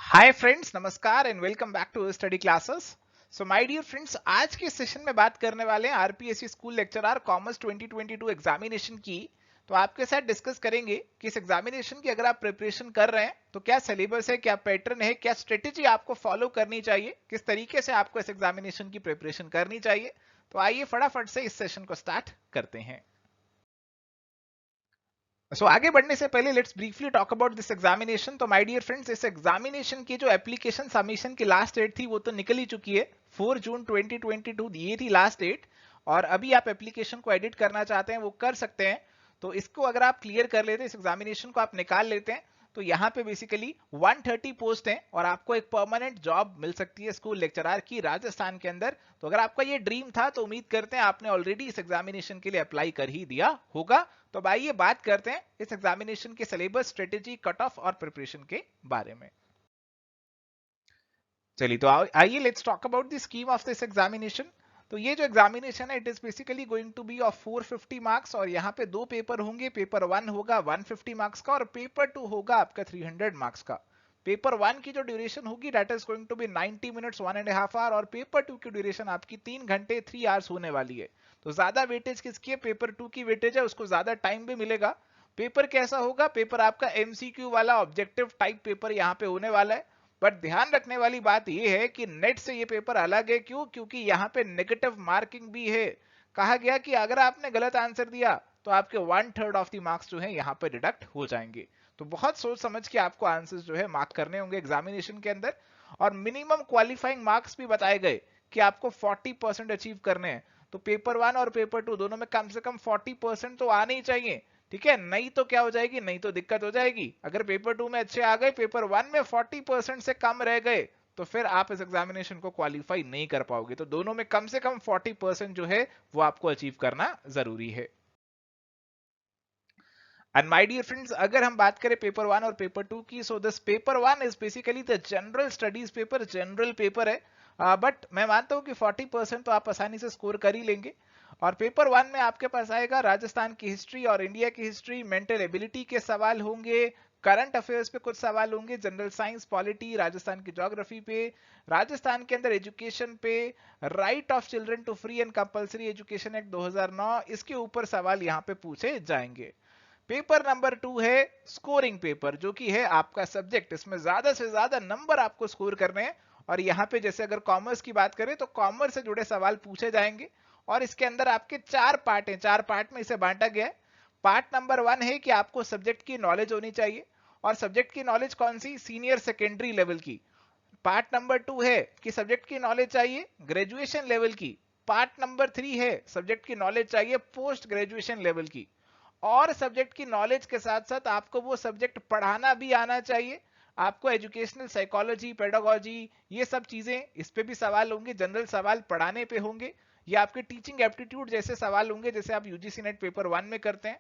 हाय friends, नमस्कार and welcome back to study classes. So my dear friends, आज के session में बात करने वाले हैं RPSC school lecturer commerce 2022 examination की। तो आपके साथ डिस्कस करेंगे कि इस एग्जामिनेशन की अगर आप प्रिपरेशन कर रहे हैं तो क्या सिलेबस है, क्या पैटर्न है, क्या स्ट्रेटेजी आपको फॉलो करनी चाहिए, किस तरीके से आपको इस एग्जामिनेशन की प्रिपरेशन करनी चाहिए। तो आइए फटाफट से इस सेशन को स्टार्ट करते हैं। आगे बढ़ने से पहले let's briefly talk about this examination. तो माय डियर फ्रेंड्स, इस एग्जामिनेशन की जो एप्लीकेशन सबमिशन की लास्ट डेट थी वो तो निकल ही चुकी है। 4 जून 2022 ये थी लास्ट डेट। और अभी आप एप्लीकेशन को एडिट करना चाहते हैं वो कर सकते हैं। तो इसको अगर आप क्लियर कर लेते हैं, इस एग्जामिनेशन को आप निकाल लेते हैं, तो यहाँ पे बेसिकली 130 पोस्ट हैं और आपको एक परमानेंट जॉब मिल सकती है स्कूल लेक्चरर की राजस्थान के अंदर। तो अगर आपका ये ड्रीम था तो उम्मीद करते हैं आपने ऑलरेडी इस एग्जामिनेशन के लिए अप्लाई कर ही दिया होगा। तो अब आइए बात करते हैं इस एग्जामिनेशन के सिलेबस, स्ट्रेटेजी, कट ऑफ और प्रिपरेशन के बारे में। चलिए तो आइए let's talk about the scheme of this examination. तो ये जो एग्जामिनेशन है it is basically going to be of 450 marks और यहाँ पे दो पेपर होंगे। पेपर 1 होगा 150 मार्क्स का और पेपर 2 होगा आपका 300 मार्क्स का। पेपर 1 की जो ड्यूरेशन होगी that is going to be 90 minutes 1.5 hour और पेपर 2 की ड्यूरेशन आपकी 3 घंटे 3 आवर्स होने वाली है। तो ज्यादा वेटेज किसकी है? पेपर 2 की वेटेज है, उसको ज्यादा टाइम भी मिलेगा। पेपर कैसा होगा? पेपर आपका एमसीक्यू वाला ऑब्जेक्टिव टाइप पेपर यहाँ पे होने वाला है। बट ध्यान रखने वाली बात यह है कि नेट से ये पेपर अलग है। क्यों? क्योंकि यहाँ पे नेगेटिव मार्किंग भी है। कहा गया कि अगर आपने गलत आंसर दिया तो आपके 1/3 ऑफ द मार्क्स जो है यहाँ पे डिडक्ट हो जाएंगे। तो बहुत सोच समझ के आपको आंसर्स जो है मार्क करने होंगे एग्जामिनेशन के अंदर। और मिनिमम क्वालिफाइंग मार्क्स भी बताए गए कि आपको 40% अचीव करने हैं। तो पेपर 1 और पेपर 2 दोनों में कम से कम 40% तो आने ही चाहिए। ठीक है, नहीं तो क्या हो जाएगी? नहीं तो दिक्कत हो जाएगी। अगर पेपर 2 में अच्छे आ गए, पेपर 1 में 40% से कम रह गए, तो फिर आप इस एग्जामिनेशन को क्वालिफाई नहीं कर पाओगे। तो दोनों में कम से कम 40% जो है वो आपको अचीव करना जरूरी है। एंड माय डियर फ्रेंड्स, अगर हम बात करें पेपर 1 और पेपर 2 की, so this paper 1 is basically the general studies paper, general paper है। बट मैं मानता हूं कि 40% तो आप आसानी से स्कोर कर ही लेंगे। और पेपर 1 में आपके पास आएगा राजस्थान की हिस्ट्री और इंडिया की हिस्ट्री, मेंटल एबिलिटी के सवाल होंगे, करंट अफेयर्स पे कुछ सवाल होंगे, जनरल साइंस, पॉलिटी, राजस्थान की ज्योग्राफी पे, राजस्थान के अंदर एजुकेशन पे, right of children to free and compulsory education act 2009, इसके ऊपर सवाल यहाँ पे पूछे जाएंगे। पेपर नंबर 2 है स्कोरिंग पेपर, जो कि है आपका सब्जेक्ट। इसमें ज्यादा से ज्यादा नंबर आपको स्कोर करने हैं। और यहाँ पे जैसे अगर कॉमर्स की बात करें तो कॉमर्स से जुड़े सवाल पूछे जाएंगे। और इसके अंदर आपके 4 पार्ट हैं, 4 पार्ट में इसे बांटा गया है। पार्ट नंबर 1 है कि आपको सब्जेक्ट की नॉलेज होनी चाहिए। और सब्जेक्ट की नॉलेज कौन सी? सीनियर सेकेंडरी लेवल की। पार्ट नंबर 2 है कि सब्जेक्ट की नॉलेज चाहिए ग्रेजुएशन लेवल की। पार्ट नंबर 3 है सब्जेक्ट की नॉलेज चाहिए पोस्ट ग्रेजुएशन लेवल की। और सब्जेक्ट की नॉलेज के साथ साथ आपको वो सब्जेक्ट पढ़ाना भी आना चाहिए। आपको एजुकेशनल साइकोलॉजी, पेडागोजी, ये सब चीजें, इस पे भी सवाल होंगे। जनरल सवाल पढ़ाने पे होंगे। ये आपके टीचिंग एप्टीट्यूड जैसे सवाल होंगे जैसे आप यूजीसी नेट पेपर 1 में करते हैं।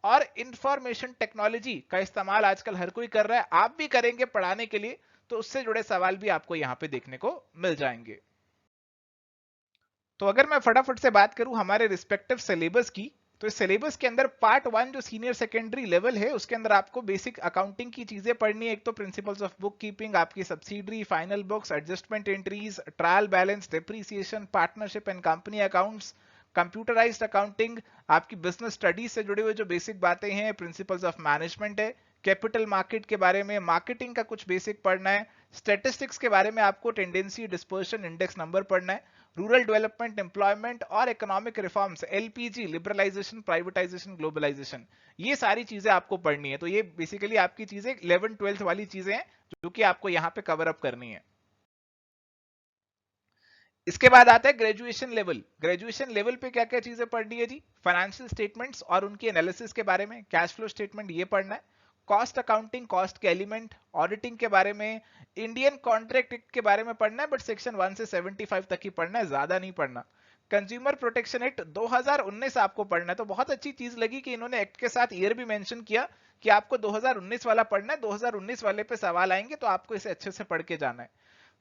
और इंफॉर्मेशन टेक्नोलॉजी का इस्तेमाल आजकल हर कोई कर रहा है, आप भी करेंगे पढ़ाने के लिए, तो उससे जुड़े सवाल भी आपको यहाँ पे देखने को मिल जाएंगे। तो अगर मैं फटाफट से बात करूं हमारे रिस्पेक्टिव सिलेबस की, तो इस सिलेबस के अंदर पार्ट 1 जो सीनियर सेकेंडरी लेवल है उसके अंदर आपको बेसिक अकाउंटिंग की चीजें पढ़नी है। एक तो प्रिंसिपल्स ऑफ बुक कीपिंग, आपकी subsidiary, final books, adjustment entries, trial balance, depreciation, partnership and company accounts, computerised accounting, आपकी बिजनेस स्टडीज से जुड़े हुए जो बेसिक बातें हैं, प्रिंसिपल्स ऑफ मैनेजमेंट है, कैपिटल मार्केट के बारे में, मार्केटिंग का कुछ बेसिक पढ़ना है, स्टेटिस्टिक्स के बारे में आपको टेंडेंसी, डिस्पर्शन, इंडेक्स नंबर पढ़ना है, रूरल डेवलपमेंट, एम्प्लॉयमेंट और economic reforms, LPG, liberalisation, privatisation, globalisation, ये सारी चीजें आपको पढ़नी है। तो ये बेसिकली आपकी चीजें 11th-12th वाली चीजें हैं जो कि आपको यहाँ पे कवर अप करनी है। इसके बाद आता है ग्रेजुएशन लेवल। ग्रेजुएशन लेवल पे क्या क्या चीजें पढ़नी है जी? फाइनेंशियल स्टेटमेंट्स और उनकी एनालिसिस के बारे में, कैश फ्लो स्टेटमेंट ये पढ़ना है, कॉस्ट अकाउंटिंग, कॉस्ट के एलिमेंट, ऑडिटिंग के बारे में, इंडियन कॉन्ट्रैक्ट एक्ट के बारे में पढ़ना है, बट सेक्शन 1 से 75 तक ही पढ़ना है, ज्यादा नहीं पढ़ना। कंज्यूमर प्रोटेक्शन एक्ट 2019 आपको पढ़ना है। तो बहुत अच्छी चीज लगी कि इन्होंने एक्ट के साथ ईयर भी मेंशन किया कि आपको 2019 वाला पढ़ना है। 2019 वाले पे सवाल आएंगे तो आपको इसे अच्छे से पढ़ के जाना है।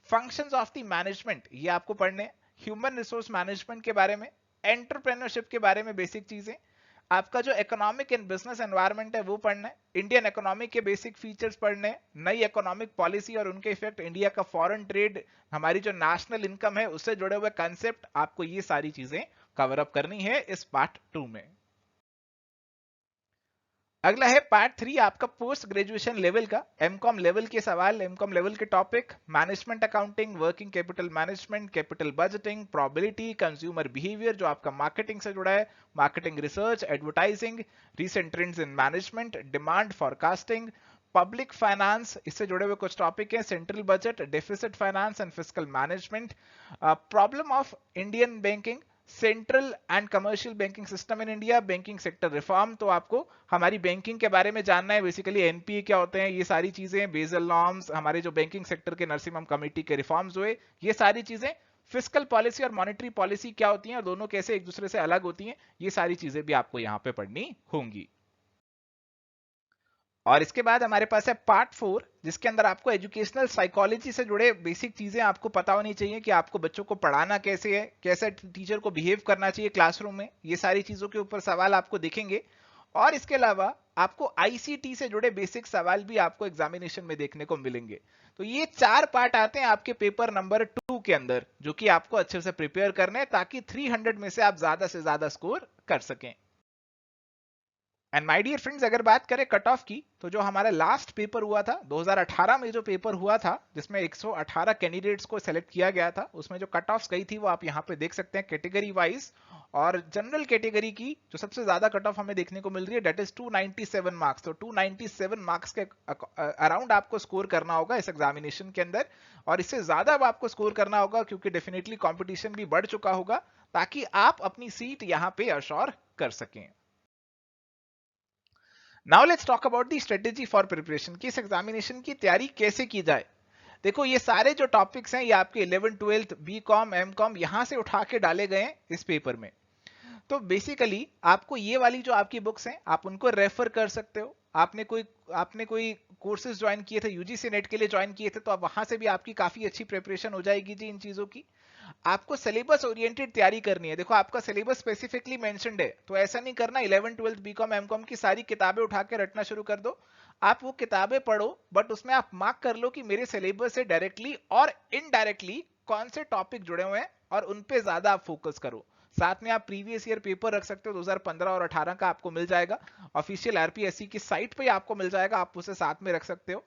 फंक्शंस ऑफ द मैनेजमेंट ये आपको पढ़ने, ह्यूमन रिसोर्स मैनेजमेंट के बारे में, एंटरप्रेन्योरशिप के बारे में बेसिक चीजें, आपका जो इकोनॉमिक एंड बिजनेस एनवायरनमेंट है वो पढ़ना है, इंडियन इकोनॉमिक के बेसिक फीचर्स पढ़ने हैं, नई इकोनॉमिक पॉलिसी और उनके इफेक्ट, इंडिया का फॉरेन ट्रेड, हमारी जो नेशनल इनकम है उससे जुड़े हुए कंसेप्ट, आपको ये सारी चीजें कवर अप करनी है इस पार्ट 2 में। अगला है पार्ट 3 आपका पोस्ट ग्रेजुएशन लेवल का, एमकॉम लेवल के सवाल, एमकॉम लेवल के topic, management accounting, working capital management, capital budgeting, probability, consumer behaviour जो आपका मार्केटिंग से जुड़ा है, marketing research, advertising, recent trends in management, demand forecasting, public finance, इससे जुड़े हुए कुछ टॉपिक हैं, central budget, deficit finance and fiscal management, problem of Indian banking, central and commercial banking system in India, banking sector reform, तो आपको हमारी banking के बारे में जानना है, बेसिकली एनपीए क्या होते हैं, ये सारी चीजें, बेसल नॉर्म्स, हमारे जो बैंकिंग सेक्टर के नरसिम्हम कमेटी के रिफॉर्म्स हुए, ये सारी चीजें, फिस्कल पॉलिसी और मॉनेटरी पॉलिसी क्या होती हैं और दोनों कैसे एक दूसरे से अलग होती हैं, ये सारी चीजें भी आपको यहां पे पढ़नी होंगी। और इसके बाद हमारे पास है पार्ट 4, जिसके अंदर आपको एजुकेशनल साइकोलॉजी से जुड़े बेसिक चीजें आपको पता होनी चाहिए कि आपको बच्चों को पढ़ाना कैसे है, कैसे टीचर को बिहेव करना चाहिए क्लासरूम में, ये सारी चीजों के ऊपर सवाल आपको दिखेंगे। और इसके अलावा आपको आईसीटी से जुड़े बेसिक सवाल भी आपको एग्जामिनेशन में देखने को मिलेंगे। तो ये 4 पार्ट आते हैं आपके पेपर नंबर 2 के अंदर, जो कि आपको अच्छे से प्रिपेयर करने हैं ताकि 300 में से आप ज्यादा से ज्यादा स्कोर कर सकें। एंड माय डियर फ्रेंड्स, अगर बात करें कट ऑफ की, तो जो हमारा लास्ट पेपर हुआ था 2018 में, जो पेपर हुआ था जिसमें 118 कैंडिडेट्स को सेलेक्ट किया गया था, उसमें जो कट ऑफ गई थी वो आप यहाँ पे देख सकते हैं कैटेगरी वाइज। और जनरल कैटेगरी की जो सबसे ज्यादा कट ऑफ हमें देखने को मिल रही है, डेट इज 297 मार्क्स। तो 297 मार्क्स के अराउंड आपको स्कोर करना होगा इस एग्जामिनेशन के अंदर, और इससे ज्यादा आपको स्कोर करना होगा क्योंकि डेफिनेटली कॉम्पिटिशन भी बढ़ चुका होगा, ताकि आप अपनी सीट यहाँ पे अश्योर कर सकें। Now let's talk about the strategy for preparation, कि इस एग्जामिनेशन की तैयारी कैसे की जाए। देखो ये सारे जो टॉपिक्स हैं ये आपके 11th 12th बीकॉम एमकॉम यहां से उठा के डाले गए हैं इस पेपर में। तो बेसिकली आपको ये वाली जो आपकी बुक्स हैं आप उनको रेफर कर सकते हो। आपने कोई कोर्सेज ज्वाइन किए थे, यूजीसी नेट के लिए ज्वाइन किए थे, तो अब वहां से भी आपकी काफी अच्छी प्रिपरेशन हो जाएगी जी इन चीजों की। आपको सिलेबस ओरिएंटेड तैयारी करनी है। देखो आपका सिलेबस स्पेसिफिकली मेंशन्ड है, तो ऐसा नहीं करना 11th 12th बीकॉम एमकॉम की सारी किताबें उठा के रटना शुरू कर दो। आप वो किताबें पढ़ो, बट उसमें आप मार्क कर लो कि मेरे सिलेबस से डायरेक्टली और इनडायरेक्टली कौन से टॉपिक जुड़े हुए हैं और उन पे ज्यादा आप फोकस करो। साथ में आप प्रीवियस ईयर पेपर रख सकते हो, 2015 और 18 का आपको मिल जाएगा, ऑफिशियल आरपीएससी की साइट पे आपको मिल जाएगा, आप उसे साथ में रख सकते हो।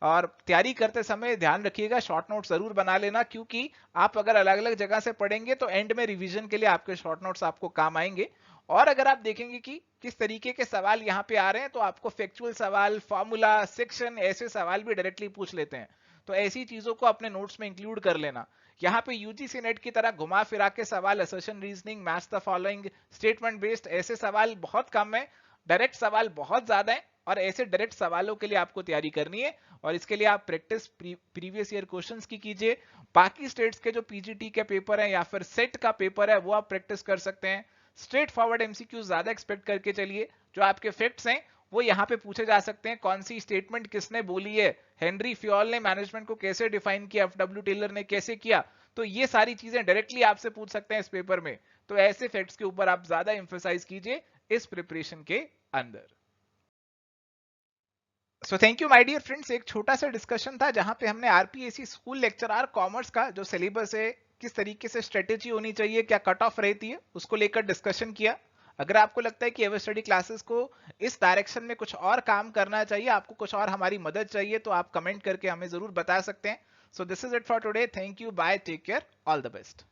और तैयारी करते समय ध्यान रखिएगा शॉर्ट नोट जरूर बना लेना, क्योंकि आप अगर अलग अलग जगह से पढ़ेंगे तो एंड में रिवीजन के लिए आपके शॉर्ट नोट्स आपको काम आएंगे। और अगर आप देखेंगे कि किस तरीके के सवाल यहाँ पे आ रहे हैं, तो आपको फैक्चुअल सवाल, फॉर्मूला, सेक्शन, ऐसे सवाल भी डायरेक्टली पूछ लेते हैं, तो ऐसी चीजों को अपने नोट्स में इंक्लूड कर लेना। यहाँ पे यूजीसी नेट की तरह घुमा फिरा के सवाल, assertion reasoning, match the following, statement based, ऐसे सवाल बहुत कम है, डायरेक्ट सवाल बहुत ज्यादा है, और ऐसे डायरेक्ट सवालों के लिए आपको तैयारी करनी है। और इसके लिए आप प्रैक्टिस प्रीवियस ईयर क्वेश्चंस की कीजिए। बाकी स्टेट्स के जो पीजीटी के पेपर है या फिर सेट का पेपर है वो आप प्रैक्टिस कर सकते हैं। स्ट्रेट फॉरवर्ड एमसीक्यू ज्यादा एक्सपेक्ट करके चलिए। जो आपके फैक्ट्स हैं वो यहाँ पे पूछे जा सकते हैं, कौन सी स्टेटमेंट किसने बोली है, हेनरी फ्योल ने मैनेजमेंट को कैसे डिफाइन किया, एफडब्ल्यू टेलर ने कैसे किया, तो ये सारी चीजें डायरेक्टली आपसे पूछ सकते हैं इस पेपर में। तो ऐसे फैक्ट्स के ऊपर आप ज्यादा एम्फेसाइज कीजिए इस प्रिपरेशन के अंदर। So thank you my dear friends, एक छोटा सा डिस्कशन था जहां पे हमने आरपीएससी स्कूल लेक्चरर कॉमर्स का जो सिलेबस है, किस तरीके से स्ट्रेटेजी होनी चाहिए, क्या कट ऑफ रहती है, उसको लेकर डिस्कशन किया। अगर आपको लगता है कि एवर स्टडी क्लासेस को इस डायरेक्शन में कुछ और काम करना चाहिए, आपको कुछ और हमारी मदद चाहिए, तो आप कमेंट करके हमें जरूर बता सकते हैं। So this is it for today, thank you, bye, take care, all the best.